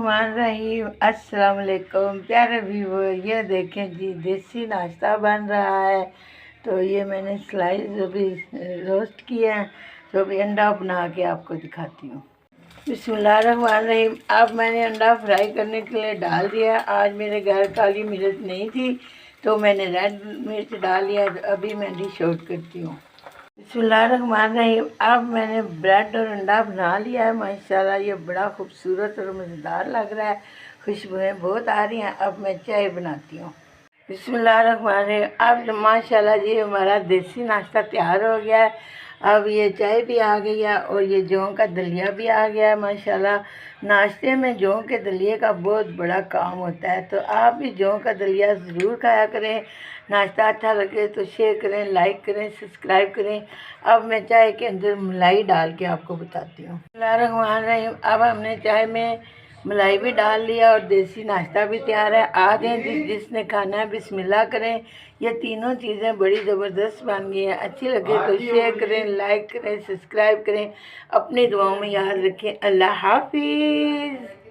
बिस्मिल्लाहिर्रहमानिर्रहीम। अस्सलाम वालेकुम प्यारे व्यूअर। ये देखें जी, देसी नाश्ता बन रहा है। तो ये मैंने स्लाइस अभी रोस्ट किया है, तो अभी अंडा बना के आपको दिखाती हूँ। बिस्मिल्लाहिर्रहमानिर्रहीम। अब मैंने अंडा फ्राई करने के लिए डाल दिया। आज मेरे घर काली मिर्च नहीं थी, तो मैंने रेड मिर्च डाल लिया। अभी मैं डिश आउट करती हूँ। बिस्मिल्लाहिर्रहमानिर्रहीम। अब मैंने ब्रेड और अंडा बना लिया है। माशाल्लाह ये बड़ा खूबसूरत और मज़ेदार लग रहा है, खुशबुएं बहुत आ रही हैं। अब मैं चाय बनाती हूँ। बिस्मिल्लाहिर्रहमानिर्रहीम। अब माशाल्लाह जी हमारा देसी नाश्ता तैयार हो गया है। अब ये चाय भी आ गई है और ये जौ का दलिया भी आ गया है। माशाल्लाह नाश्ते में जौ के दलिए का बहुत बड़ा काम होता है, तो आप भी जौ का दलिया ज़रूर खाया करें। नाश्ता अच्छा लगे तो शेयर करें, लाइक करें, सब्सक्राइब करें। अब मैं चाय के अंदर मलाई डाल के आपको बताती हूँ। बिस्मिल्लाहिर्रहमानिर्रहीम। अब हमने चाय में मलाई भी डाल लिया और देसी नाश्ता भी तैयार है। आ जाएं, जिसने खाना है बिस्मिल्लाह करें। ये तीनों चीज़ें बड़ी ज़बरदस्त बन गई हैं। अच्छी लगे तो शेयर करें, लाइक करें, सब्सक्राइब करें। अपनी दुआओं में याद रखें। अल्लाह हाफिज़।